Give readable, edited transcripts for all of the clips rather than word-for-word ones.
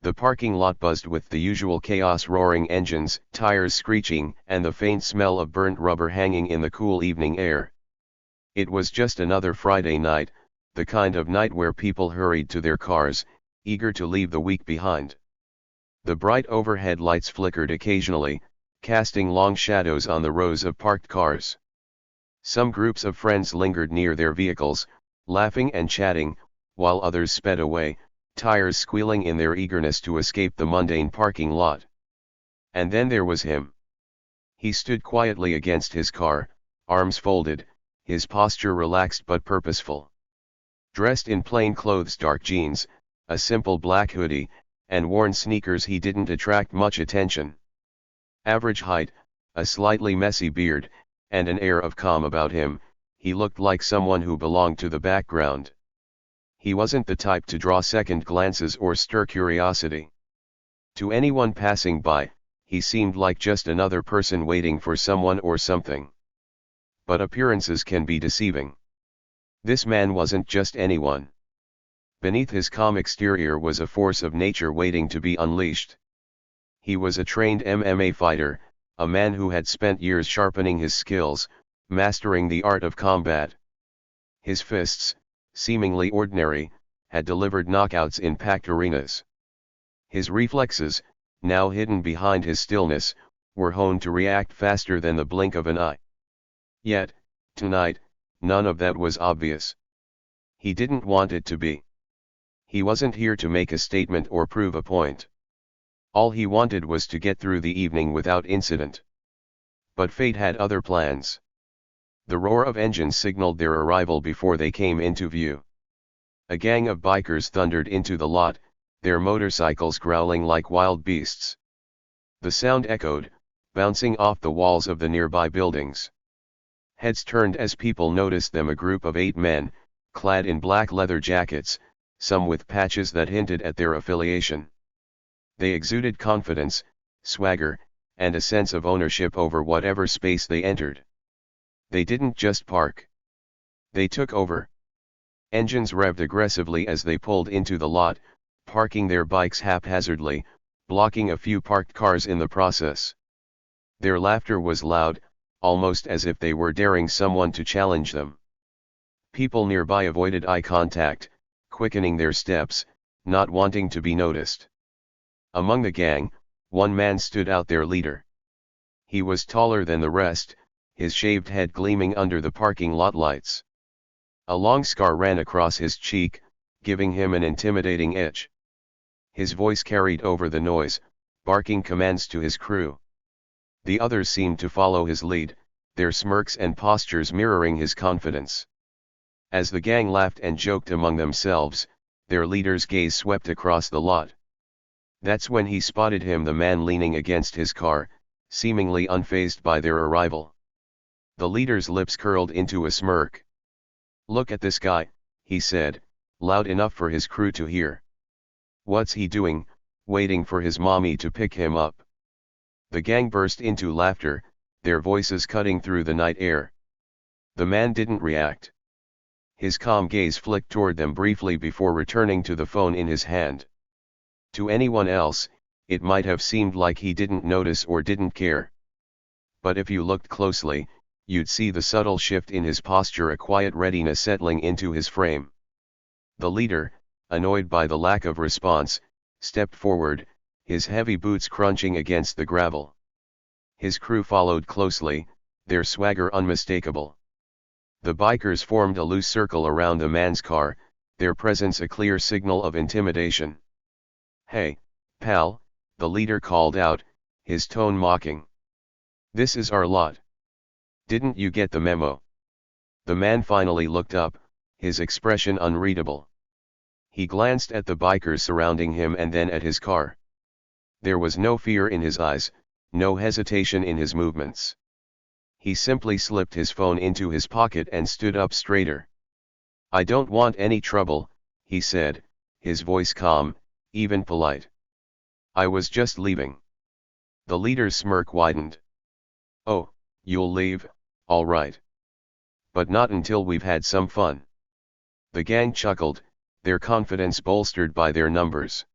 The parking lot buzzed with the usual chaos: roaring engines, tires screeching, and the faint smell of burnt rubber hanging in the cool evening air. It was just another Friday night, the kind of night where people hurried to their cars, eager to leave the week behind. The bright overhead lights flickered occasionally, casting long shadows on the rows of parked cars. Some groups of friends lingered near their vehicles, laughing and chatting, while others sped away, tires squealing in their eagerness to escape the mundane parking lot. And then there was him. He stood quietly against his car, arms folded, his posture relaxed but purposeful. Dressed in plain clothes, dark jeans, a simple black hoodie, and worn sneakers, he didn't attract much attention. Average height, a slightly messy beard, and an air of calm about him, he looked like someone who belonged to the background. He wasn't the type to draw second glances or stir curiosity. To anyone passing by, he seemed like just another person waiting for someone or something. But appearances can be deceiving. This man wasn't just anyone. Beneath his calm exterior was a force of nature waiting to be unleashed. He was a trained MMA fighter, a man who had spent years sharpening his skills, mastering the art of combat. His fists, seemingly ordinary, had delivered knockouts in packed arenas. His reflexes, now hidden behind his stillness, were honed to react faster than the blink of an eye. Yet, tonight, none of that was obvious. He didn't want it to be. He wasn't here to make a statement or prove a point. All he wanted was to get through the evening without incident. But fate had other plans. The roar of engines signaled their arrival before they came into view. A gang of bikers thundered into the lot, their motorcycles growling like wild beasts. The sound echoed, bouncing off the walls of the nearby buildings. Heads turned as people noticed them: a group of 8 men, clad in black leather jackets, some with patches that hinted at their affiliation. They exuded confidence, swagger, and a sense of ownership over whatever space they entered. They didn't just park. They took over. Engines revved aggressively as they pulled into the lot, parking their bikes haphazardly, blocking a few parked cars in the process. Their laughter was loud, almost as if they were daring someone to challenge them. People nearby avoided eye contact, quickening their steps, not wanting to be noticed. Among the gang, one man stood out: their leader. He was taller than the rest, his shaved head gleaming under the parking lot lights. A long scar ran across his cheek, giving him an intimidating edge. His voice carried over the noise, barking commands to his crew. The others seemed to follow his lead, their smirks and postures mirroring his confidence. As the gang laughed and joked among themselves, their leader's gaze swept across the lot. That's when he spotted him: the man leaning against his car, seemingly unfazed by their arrival. The leader's lips curled into a smirk. "Look at this guy," he said, loud enough for his crew to hear. "What's he doing, waiting for his mommy to pick him up?" The gang burst into laughter, their voices cutting through the night air. The man didn't react. His calm gaze flicked toward them briefly before returning to the phone in his hand. To anyone else, it might have seemed like he didn't notice or didn't care. But if you looked closely, you'd see the subtle shift in his posture, a quiet readiness settling into his frame. The leader, annoyed by the lack of response, stepped forward, his heavy boots crunching against the gravel. His crew followed closely, their swagger unmistakable. The bikers formed a loose circle around the man's car, their presence a clear signal of intimidation. "Hey, pal," the leader called out, his tone mocking. "This is our lot. Didn't you get the memo?" The man finally looked up, his expression unreadable. He glanced at the bikers surrounding him and then at his car. There was no fear in his eyes, no hesitation in his movements. He simply slipped his phone into his pocket and stood up straighter. "I don't want any trouble," he said, his voice calm, even polite. "I was just leaving." The leader's smirk widened. "Oh, you'll leave, all right. But not until we've had some fun." The gang chuckled, their confidence bolstered by their numbers.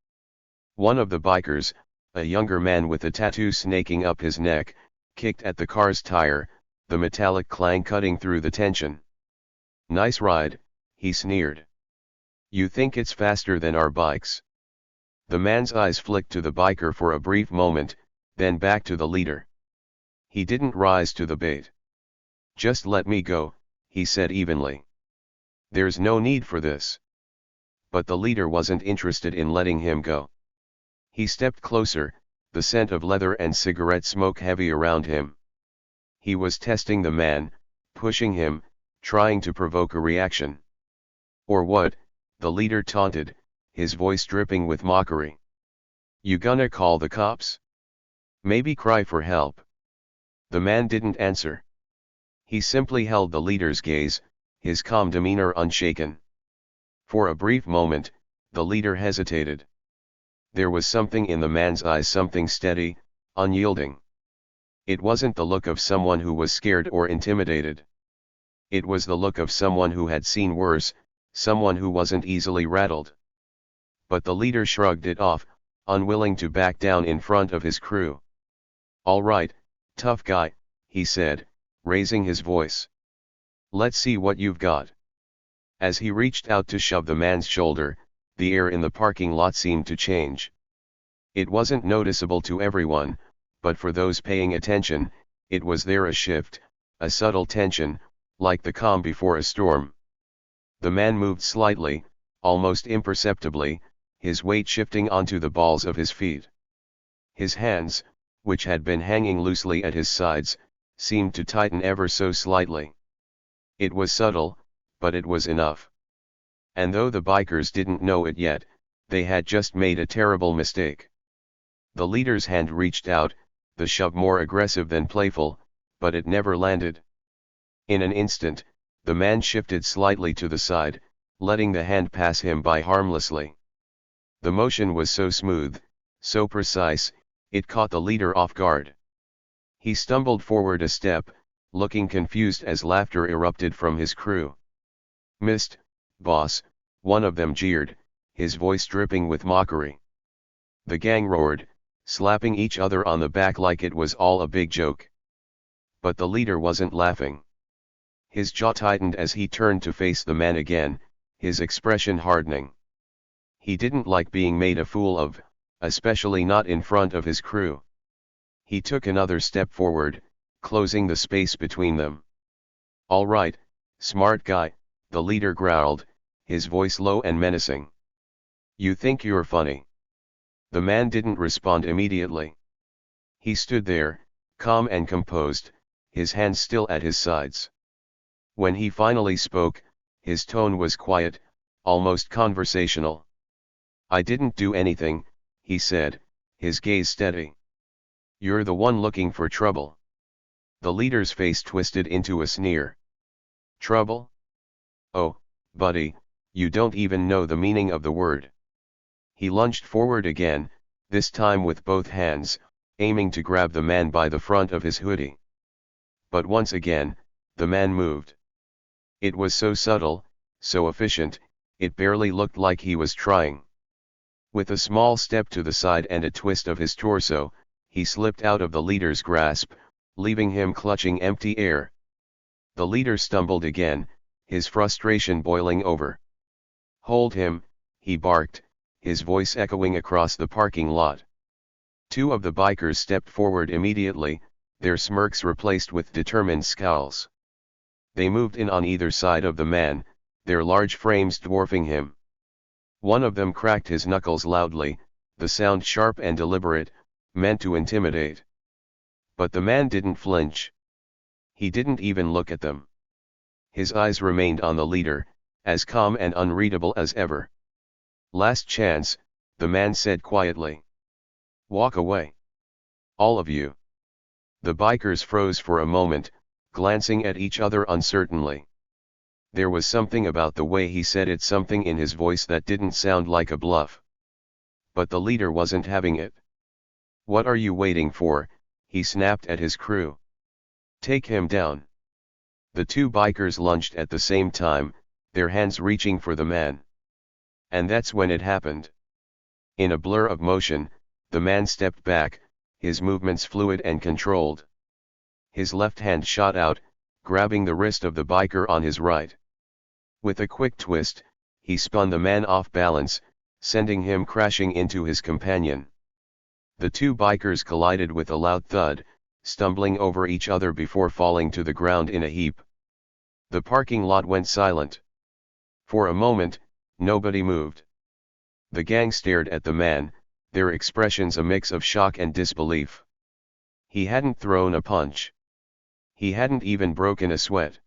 One of the bikers, a younger man with a tattoo snaking up his neck, kicked at the car's tire, the metallic clang cutting through the tension. "Nice ride," he sneered. "You think it's faster than our bikes?" The man's eyes flicked to the biker for a brief moment, then back to the leader. He didn't rise to the bait. "Just let me go," he said evenly. "There's no need for this." But the leader wasn't interested in letting him go. He stepped closer, the scent of leather and cigarette smoke heavy around him. He was testing the man, pushing him, trying to provoke a reaction. "Or what?" the leader taunted, his voice dripping with mockery. "You gonna call the cops? Maybe cry for help?" The man didn't answer. He simply held the leader's gaze, his calm demeanor unshaken. For a brief moment, the leader hesitated. There was something in the man's eyes, something steady, unyielding. It wasn't the look of someone who was scared or intimidated. It was the look of someone who had seen worse, someone who wasn't easily rattled. But the leader shrugged it off, unwilling to back down in front of his crew. "All right, tough guy," he said, raising his voice. "Let's see what you've got." As he reached out to shove the man's shoulder, the air in the parking lot seemed to change. It wasn't noticeable to everyone, but for those paying attention, it was there, a shift, a subtle tension, like the calm before a storm. The man moved slightly, almost imperceptibly, his weight shifting onto the balls of his feet. His hands, which had been hanging loosely at his sides, seemed to tighten ever so slightly. It was subtle, but it was enough. And though the bikers didn't know it yet, they had just made a terrible mistake. The leader's hand reached out, the shove more aggressive than playful, but it never landed. In an instant, the man shifted slightly to the side, letting the hand pass him by harmlessly. The motion was so smooth, so precise, it caught the leader off guard. He stumbled forward a step, looking confused as laughter erupted from his crew. "Missed, boss," one of them jeered, his voice dripping with mockery. The gang roared, slapping each other on the back like it was all a big joke. But the leader wasn't laughing. His jaw tightened as he turned to face the man again, his expression hardening. He didn't like being made a fool of, especially not in front of his crew. He took another step forward, closing the space between them. "All right, smart guy," the leader growled, his voice low and menacing. "You think you're funny?" The man didn't respond immediately. He stood there, calm and composed, his hands still at his sides. When he finally spoke, his tone was quiet, almost conversational. "I didn't do anything," he said, his gaze steady. "You're the one looking for trouble." The leader's face twisted into a sneer. "Trouble? Oh, buddy, you don't even know the meaning of the word." He lunged forward again, this time with both hands, aiming to grab the man by the front of his hoodie. But once again, the man moved. It was so subtle, so efficient, it barely looked like he was trying. With a small step to the side and a twist of his torso, he slipped out of the leader's grasp, leaving him clutching empty air. The leader stumbled again, his frustration boiling over. "Hold him," he barked, his voice echoing across the parking lot. Two of the bikers stepped forward immediately, their smirks replaced with determined scowls. They moved in on either side of the man, their large frames dwarfing him. One of them cracked his knuckles loudly, the sound sharp and deliberate, meant to intimidate. But the man didn't flinch. He didn't even look at them. His eyes remained on the leader, as calm and unreadable as ever. "Last chance," the man said quietly. "Walk away. All of you." The bikers froze for a moment, glancing at each other uncertainly. There was something about the way he said it, something in his voice that didn't sound like a bluff. But the leader wasn't having it. "What are you waiting for?" he snapped at his crew. "Take him down." The two bikers lunged at the same time, their hands reaching for the man. And that's when it happened. In a blur of motion, the man stepped back, his movements fluid and controlled. His left hand shot out, grabbing the wrist of the biker on his right. With a quick twist, he spun the man off balance, sending him crashing into his companion. The two bikers collided with a loud thud, stumbling over each other before falling to the ground in a heap. The parking lot went silent. For a moment, nobody moved. The gang stared at the man, their expressions a mix of shock and disbelief. He hadn't thrown a punch. He hadn't even broken a sweat.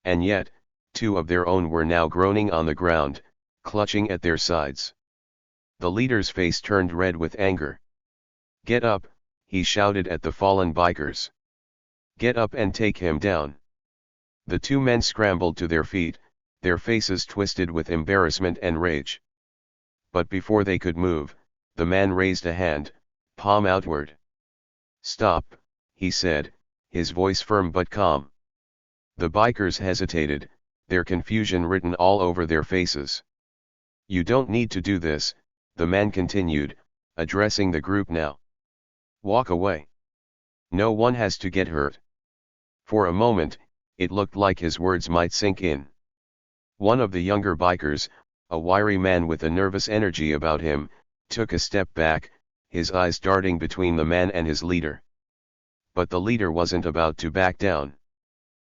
And yet, two of their own were now groaning on the ground, clutching at their sides. The leader's face turned red with anger. "Get up," he shouted at the fallen bikers. "Get up and take him down." The two men scrambled to their feet, their faces twisted with embarrassment and rage. But before they could move, the man raised a hand, palm outward. "Stop," he said, his voice firm but calm. The bikers hesitated, their confusion written all over their faces. "You don't need to do this," the man continued, addressing the group now. "Walk away. No one has to get hurt." For a moment, it looked like his words might sink in. One of the younger bikers, a wiry man with a nervous energy about him, took a step back, his eyes darting between the man and his leader. But the leader wasn't about to back down.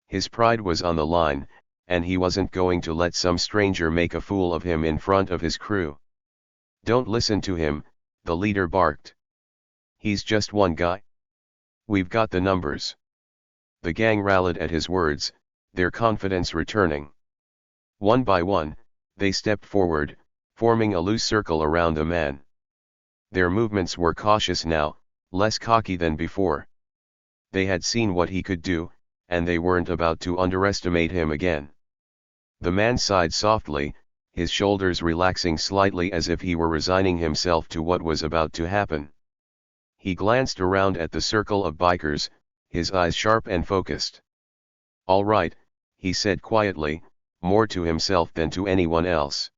His pride was on the line, and he wasn't going to let some stranger make a fool of him in front of his crew. "Don't listen to him," the leader barked. "He's just one guy. We've got the numbers." The gang rallied at his words, their confidence returning. One by one, they stepped forward, forming a loose circle around the man. Their movements were cautious now, less cocky than before. They had seen what he could do, and they weren't about to underestimate him again. The man sighed softly, his shoulders relaxing slightly as if he were resigning himself to what was about to happen. He glanced around at the circle of bikers, his eyes sharp and focused. "All right," he said quietly, more to himself than to anyone else.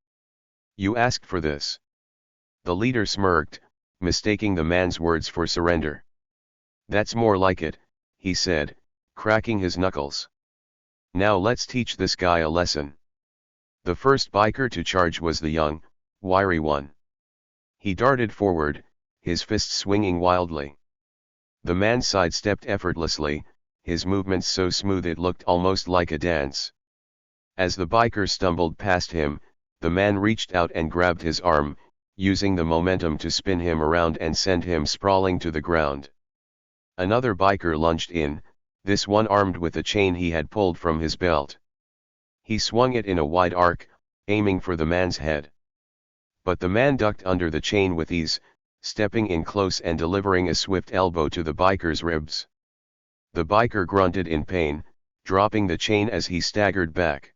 "You asked for this." The leader smirked, mistaking the man's words for surrender. "That's more like it," he said, cracking his knuckles. "Now let's teach this guy a lesson." The first biker to charge was the young, wiry one. He darted forward, his fists swinging wildly. The man sidestepped effortlessly, his movements so smooth it looked almost like a dance. As the biker stumbled past him, the man reached out and grabbed his arm, using the momentum to spin him around and send him sprawling to the ground. Another biker lunged in, this one armed with a chain he had pulled from his belt. He swung it in a wide arc, aiming for the man's head. But the man ducked under the chain with ease, stepping in close and delivering a swift elbow to the biker's ribs. The biker grunted in pain, dropping the chain as he staggered back.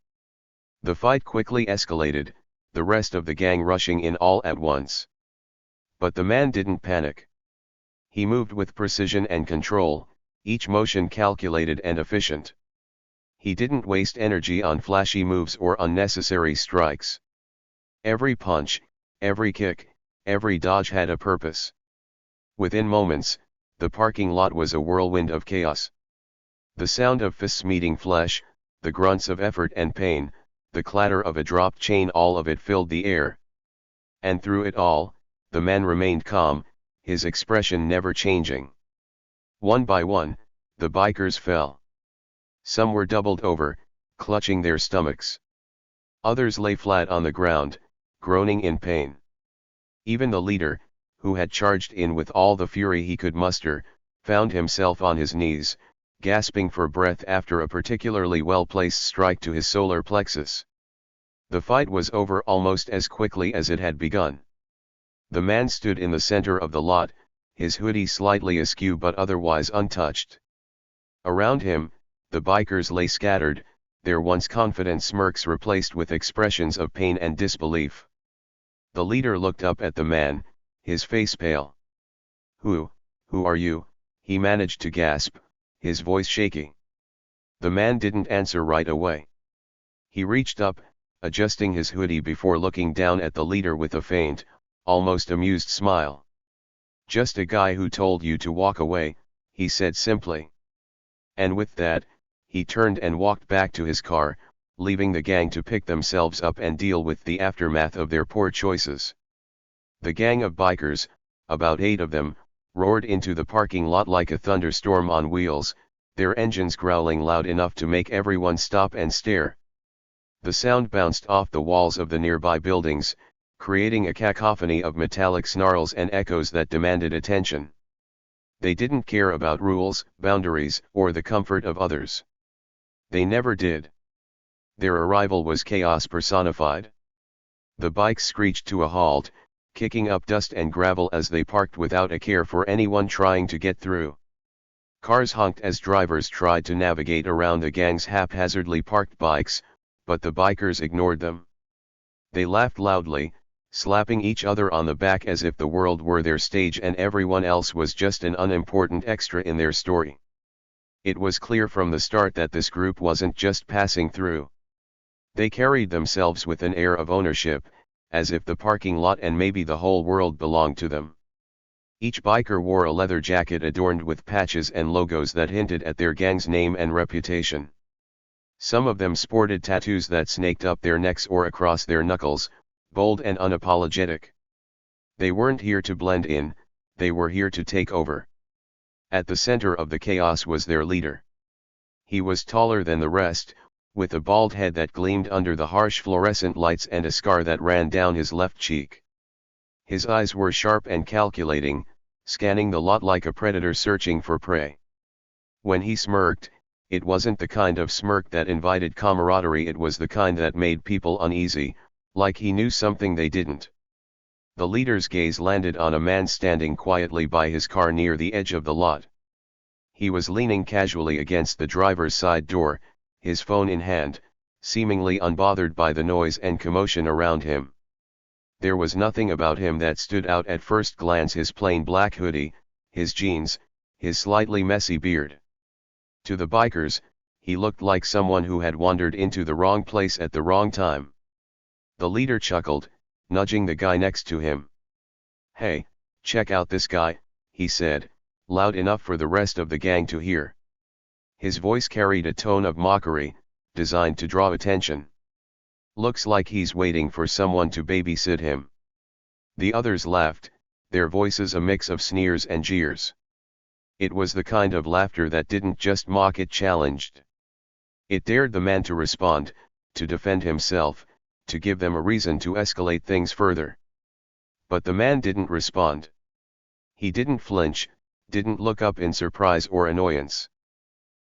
The fight quickly escalated, the rest of the gang rushing in all at once. But the man didn't panic. He moved with precision and control, each motion calculated and efficient. He didn't waste energy on flashy moves or unnecessary strikes. Every punch, every kick, every dodge had a purpose. Within moments, the parking lot was a whirlwind of chaos. The sound of fists meeting flesh, the grunts of effort and pain, the clatter of a dropped chain, all of it filled the air. And through it all, the man remained calm, his expression never changing. One by one, the bikers fell. Some were doubled over, clutching their stomachs. Others lay flat on the ground, groaning in pain. Even the leader, who had charged in with all the fury he could muster, found himself on his knees, gasping for breath after a particularly well-placed strike to his solar plexus. The fight was over almost as quickly as it had begun. The man stood in the center of the lot, his hoodie slightly askew but otherwise untouched. Around him, the bikers lay scattered, their once confident smirks replaced with expressions of pain and disbelief. The leader looked up at the man, his face pale. Who are you?" he managed to gasp, his voice shaky. The man didn't answer right away. He reached up, adjusting his hoodie before looking down at the leader with a faint, almost amused smile. "Just a guy who told you to walk away," he said simply. And with that, he turned and walked back to his car, leaving the gang to pick themselves up and deal with the aftermath of their poor choices. The gang of bikers, about 8 of them, roared into the parking lot like a thunderstorm on wheels, their engines growling loud enough to make everyone stop and stare. The sound bounced off the walls of the nearby buildings, creating a cacophony of metallic snarls and echoes that demanded attention. They didn't care about rules, boundaries, or the comfort of others. They never did. Their arrival was chaos personified. The bikes screeched to a halt, kicking up dust and gravel as they parked without a care for anyone trying to get through. Cars honked as drivers tried to navigate around the gang's haphazardly parked bikes, but the bikers ignored them. They laughed loudly, slapping each other on the back as if the world were their stage and everyone else was just an unimportant extra in their story. It was clear from the start that this group wasn't just passing through. They carried themselves with an air of ownership, as if the parking lot and maybe the whole world belonged to them. Each biker wore a leather jacket adorned with patches and logos that hinted at their gang's name and reputation. Some of them sported tattoos that snaked up their necks or across their knuckles, bold and unapologetic. They weren't here to blend in, they were here to take over. At the center of the chaos was their leader. He was taller than the rest, with a bald head that gleamed under the harsh fluorescent lights and a scar that ran down his left cheek. His eyes were sharp and calculating, scanning the lot like a predator searching for prey. When he smirked, it wasn't the kind of smirk that invited camaraderie, it was the kind that made people uneasy, like he knew something they didn't. The leader's gaze landed on a man standing quietly by his car near the edge of the lot. He was leaning casually against the driver's side door, his phone in hand, seemingly unbothered by the noise and commotion around him. There was nothing about him that stood out at first glance: his plain black hoodie, his jeans, his slightly messy beard. To the bikers, he looked like someone who had wandered into the wrong place at the wrong time. The leader chuckled, nudging the guy next to him. "Hey, check out this guy," he said, loud enough for the rest of the gang to hear. His voice carried a tone of mockery, designed to draw attention. "Looks like he's waiting for someone to babysit him." The others laughed, their voices a mix of sneers and jeers. It was the kind of laughter that didn't just mock, it challenged. It dared the man to respond, to defend himself, to give them a reason to escalate things further. But the man didn't respond. He didn't flinch, didn't look up in surprise or annoyance.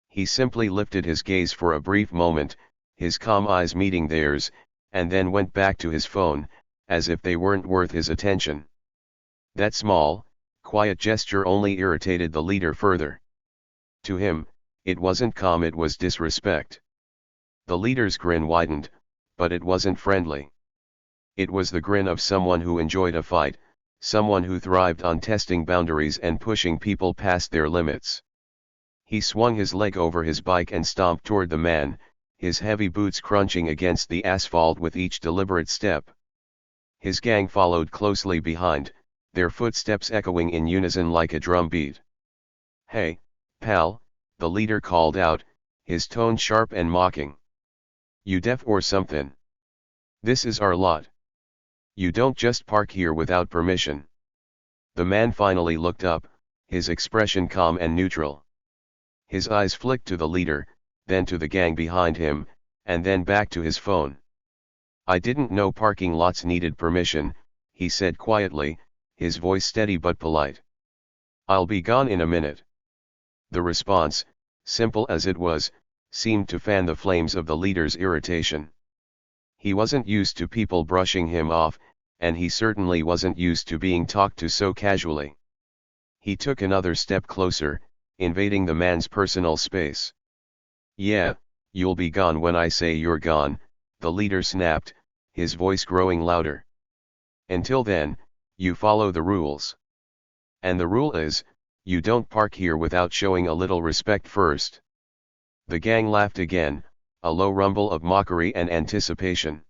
He simply lifted his gaze for a brief moment, his calm eyes meeting theirs, and then went back to his phone, as if they weren't worth his attention. That small, quiet gesture only irritated the leader further. To him, it wasn't calm, it was disrespect. The leader's grin widened, but it wasn't friendly. It was the grin of someone who enjoyed a fight, someone who thrived on testing boundaries and pushing people past their limits. He swung his leg over his bike and stomped toward the man, his heavy boots crunching against the asphalt with each deliberate step. His gang followed closely behind, their footsteps echoing in unison like a drum beat. "Hey, pal," the leader called out, his tone sharp and mocking. "You deaf or something? This is our lot. You don't just park here without permission." The man finally looked up, his expression calm and neutral. His eyes flicked to the leader, then to the gang behind him, and then back to his phone. "I didn't know parking lots needed permission," he said quietly, his voice steady but polite. "I'll be gone in a minute." The response, simple as it was, seemed to fan the flames of the leader's irritation. He wasn't used to people brushing him off, and he certainly wasn't used to being talked to so casually. He took another step closer, invading the man's personal space. "Yeah, you'll be gone when I say you're gone," the leader snapped, his voice growing louder. "Until then, you follow the rules. And the rule is, you don't park here without showing a little respect first." The gang laughed again, a low rumble of mockery and anticipation.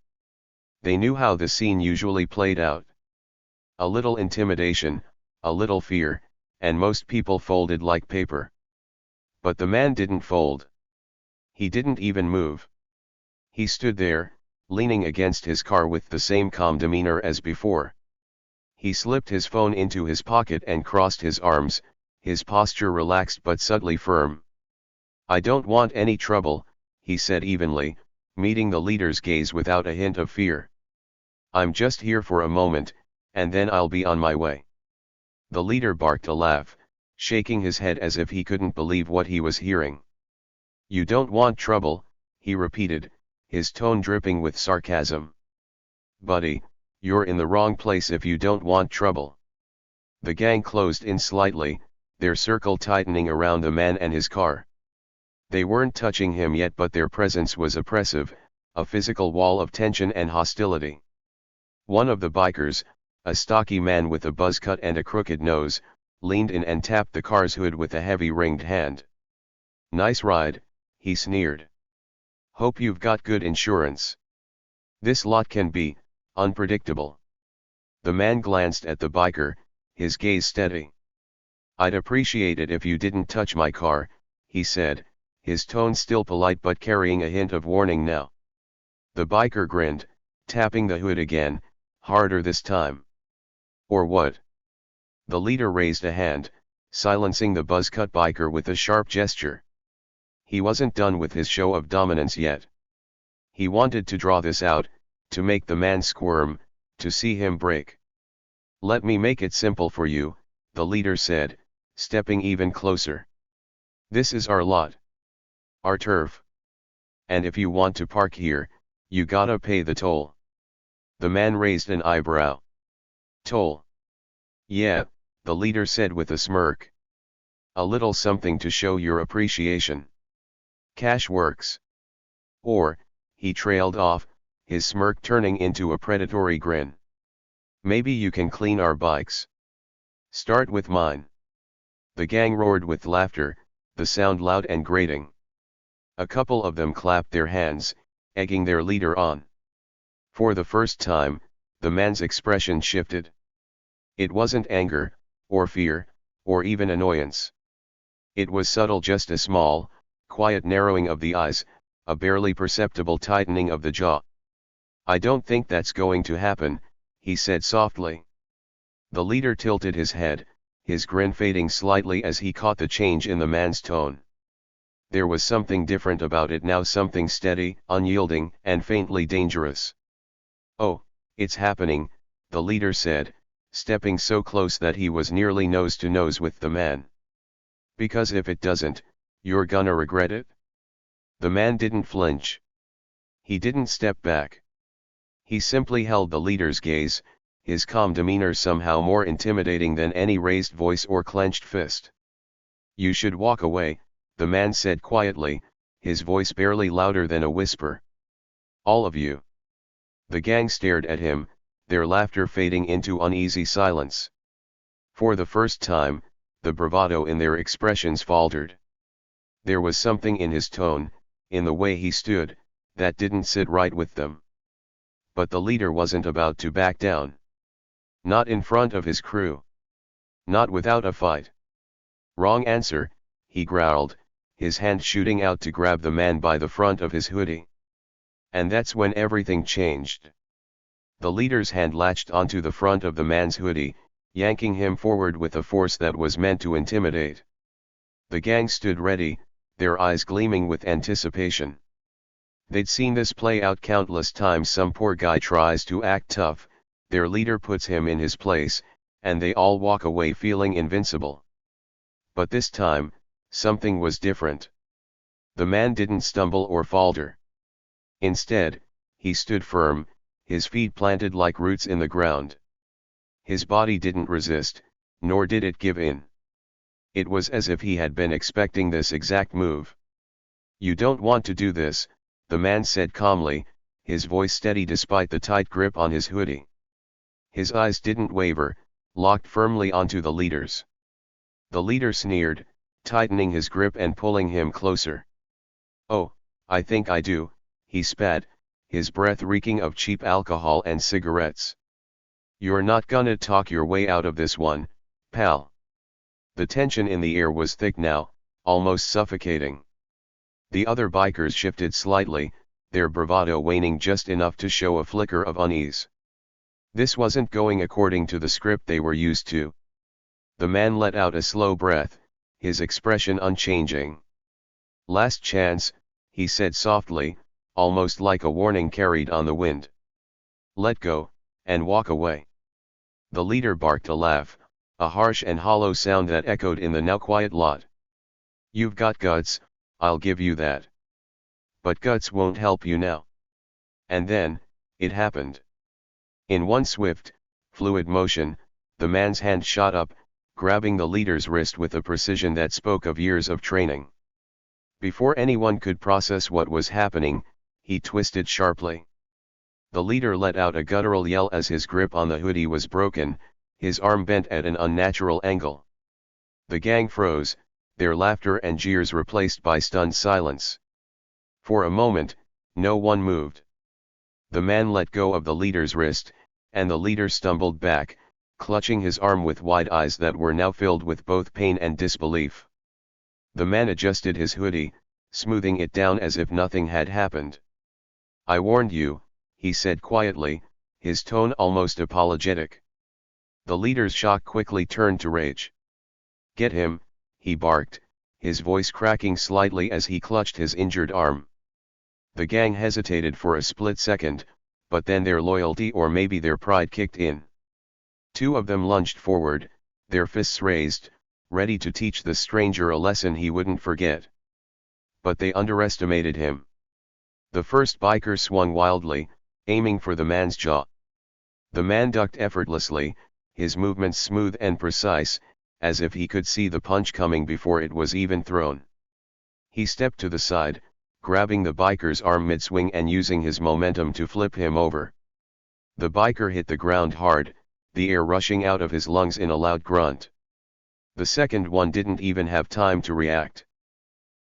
They knew how the scene usually played out. A little intimidation, a little fear, and most people folded like paper. But the man didn't fold. He didn't even move. He stood there, leaning against his car with the same calm demeanor as before. He slipped his phone into his pocket and crossed his arms, his posture relaxed but subtly firm. "I don't want any trouble," he said evenly, meeting the leader's gaze without a hint of fear. "I'm just here for a moment, and then I'll be on my way." The leader barked a laugh, shaking his head as if he couldn't believe what he was hearing. "You don't want trouble," he repeated, his tone dripping with sarcasm. "Buddy, you're in the wrong place if you don't want trouble." The gang closed in slightly, their circle tightening around the man and his car. They weren't touching him yet, but their presence was oppressive, a physical wall of tension and hostility. One of the bikers, a stocky man with a buzz cut and a crooked nose, leaned in and tapped the car's hood with a heavy ringed hand. "Nice ride," he sneered. "Hope you've got good insurance. This lot can be unpredictable." The man glanced at the biker, his gaze steady. "I'd appreciate it if you didn't touch my car," he said, his tone still polite but carrying a hint of warning now. The biker grinned, tapping the hood again, harder this time. "Or what?" The leader raised a hand, silencing the buzz-cut biker with a sharp gesture. He wasn't done with his show of dominance yet. He wanted to draw this out, to make the man squirm, to see him break. "Let me make it simple for you," the leader said, stepping even closer. "This is our lot. Our turf. And if you want to park here, you gotta pay the toll." The man raised an eyebrow. "Toll?" "Yeah," the leader said with a smirk. "A little something to show your appreciation. Cash works. Or," he trailed off, his smirk turning into a predatory grin, "maybe you can clean our bikes. Start with mine." The gang roared with laughter, the sound loud and grating. A couple of them clapped their hands, egging their leader on. For the first time, the man's expression shifted. It wasn't anger, or fear, or even annoyance. It was subtle, just a small, quiet narrowing of the eyes, a barely perceptible tightening of the jaw. "I don't think that's going to happen," he said softly. The leader tilted his head, his grin fading slightly as he caught the change in the man's tone. There was something different about it now, something steady, unyielding, and faintly dangerous. "Oh, it's happening," the leader said, stepping so close that he was nearly nose to nose with the man. "Because if it doesn't, you're gonna regret it." The man didn't flinch. He didn't step back. He simply held the leader's gaze, his calm demeanor somehow more intimidating than any raised voice or clenched fist. "You should walk away," the man said quietly, his voice barely louder than a whisper. "All of you." The gang stared at him, their laughter fading into uneasy silence. For the first time, the bravado in their expressions faltered. There was something in his tone, in the way he stood, that didn't sit right with them. But the leader wasn't about to back down. Not in front of his crew. Not without a fight. "Wrong answer," he growled, his hand shooting out to grab the man by the front of his hoodie. And that's when everything changed. The leader's hand latched onto the front of the man's hoodie, yanking him forward with a force that was meant to intimidate. The gang stood ready, their eyes gleaming with anticipation. They'd seen this play out countless times. Some poor guy tries to act tough, their leader puts him in his place, and they all walk away feeling invincible. But this time, something was different. The man didn't stumble or falter. Instead, he stood firm, his feet planted like roots in the ground. His body didn't resist, nor did it give in. It was as if he had been expecting this exact move. "You don't want to do this," the man said calmly, his voice steady despite the tight grip on his hoodie. His eyes didn't waver, locked firmly onto the leader's. The leader sneered, tightening his grip and pulling him closer. "Oh, I think I do," he spat, his breath reeking of cheap alcohol and cigarettes. You're not gonna talk your way out of this one, pal. The tension in the air was thick now, almost suffocating. The other bikers shifted slightly, their bravado waning just enough to show a flicker of unease. This wasn't going according to the script they were used to. The man let out a slow breath, his expression unchanging. Last chance, he said softly, almost like a warning carried on the wind. Let go, and walk away. The leader barked a laugh, a harsh and hollow sound that echoed in the now quiet lot. You've got guts, I'll give you that. But guts won't help you now. And then, it happened. In one swift, fluid motion, the man's hand shot up, grabbing the leader's wrist with a precision that spoke of years of training. Before anyone could process what was happening, he twisted sharply. The leader let out a guttural yell as his grip on the hoodie was broken, his arm bent at an unnatural angle. The gang froze, their laughter and jeers replaced by stunned silence. For a moment, no one moved. The man let go of the leader's wrist, and the leader stumbled back, clutching his arm with wide eyes that were now filled with both pain and disbelief. The man adjusted his hoodie, smoothing it down as if nothing had happened. I warned you, he said quietly, his tone almost apologetic. The leader's shock quickly turned to rage. Get him, he barked, his voice cracking slightly as he clutched his injured arm. The gang hesitated for a split second, but then their loyalty or maybe their pride kicked in. Two of them lunged forward, their fists raised, ready to teach the stranger a lesson he wouldn't forget. But they underestimated him. The first biker swung wildly, aiming for the man's jaw. The man ducked effortlessly, his movements smooth and precise, as if he could see the punch coming before it was even thrown. He stepped to the side, grabbing the biker's arm mid-swing and using his momentum to flip him over. The biker hit the ground hard, the air rushing out of his lungs in a loud grunt. The second one didn't even have time to react.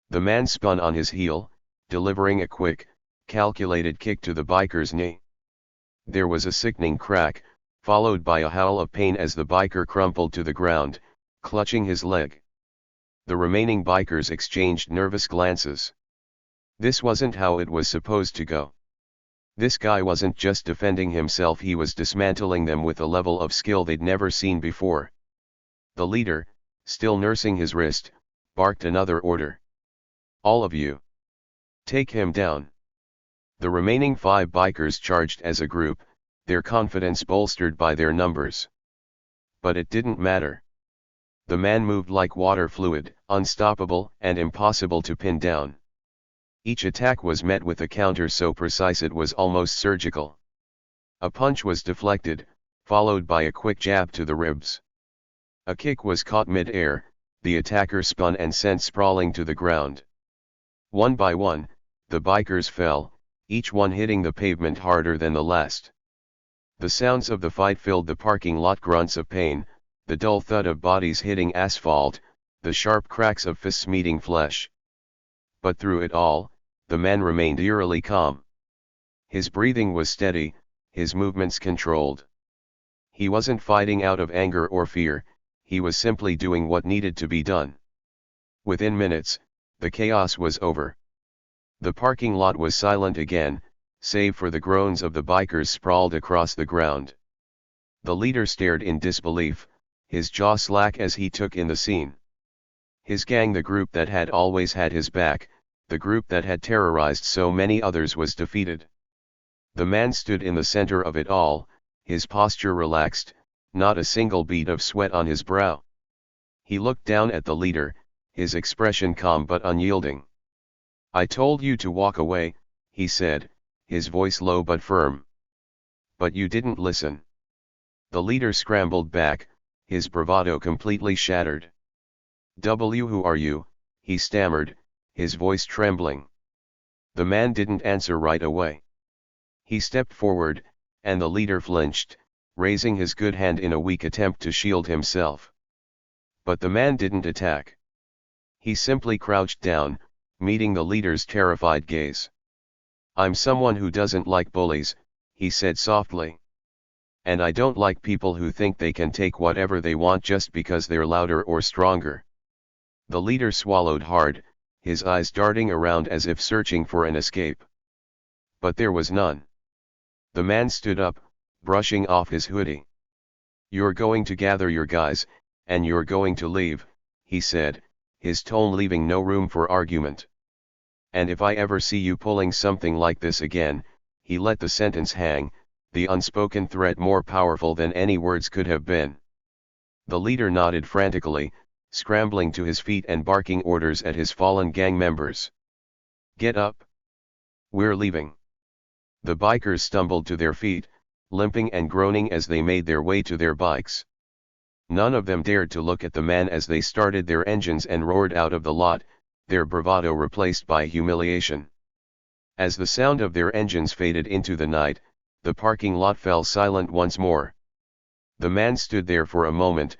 The man spun on his heel, delivering a quick, calculated kick to the biker's knee. There was a sickening crack, followed by a howl of pain as the biker crumpled to the ground, clutching his leg. The remaining bikers exchanged nervous glances. This wasn't how it was supposed to go. This guy wasn't just defending himself, he was dismantling them with a level of skill they'd never seen before. The leader, still nursing his wrist, barked another order. All of you. Take him down. The remaining 5 bikers charged as a group, their confidence bolstered by their numbers. But it didn't matter. The man moved like water fluid, unstoppable and impossible to pin down. Each attack was met with a counter so precise it was almost surgical. A punch was deflected, followed by a quick jab to the ribs. A kick was caught mid-air, the attacker spun and sent sprawling to the ground. One by one, the bikers fell, each one hitting the pavement harder than the last. The sounds of the fight filled the parking lot, grunts of pain, the dull thud of bodies hitting asphalt, the sharp cracks of fists meeting flesh. But through it all, the man remained eerily calm. His breathing was steady, his movements controlled. He wasn't fighting out of anger or fear, he was simply doing what needed to be done. Within minutes, the chaos was over. The parking lot was silent again, save for the groans of the bikers sprawled across the ground. The leader stared in disbelief, his jaw slack as he took in the scene. His gang, the group that had always had his back, the group that had terrorized so many others, was defeated. The man stood in the center of it all, his posture relaxed, not a single bead of sweat on his brow. He looked down at the leader, his expression calm but unyielding. I told you to walk away, he said, his voice low but firm. But you didn't listen. The leader scrambled back, his bravado completely shattered. Who are you? He stammered, his voice trembling. The man didn't answer right away. He stepped forward, and the leader flinched, raising his good hand in a weak attempt to shield himself. But the man didn't attack. He simply crouched down, meeting the leader's terrified gaze. I'm someone who doesn't like bullies, he said softly. And I don't like people who think they can take whatever they want just because they're louder or stronger. The leader swallowed hard, his eyes darting around as if searching for an escape. But there was none. The man stood up, brushing off his hoodie. "You're going to gather your guys, and you're going to leave," he said, his tone leaving no room for argument. "And if I ever see you pulling something like this again," he let the sentence hang, the unspoken threat more powerful than any words could have been. The leader nodded frantically, scrambling to his feet and barking orders at his fallen gang members. "Get up! We're leaving." The bikers stumbled to their feet, limping and groaning as they made their way to their bikes. None of them dared to look at the man as they started their engines and roared out of the lot, their bravado replaced by humiliation. As the sound of their engines faded into the night, the parking lot fell silent once more. The man stood there for a moment,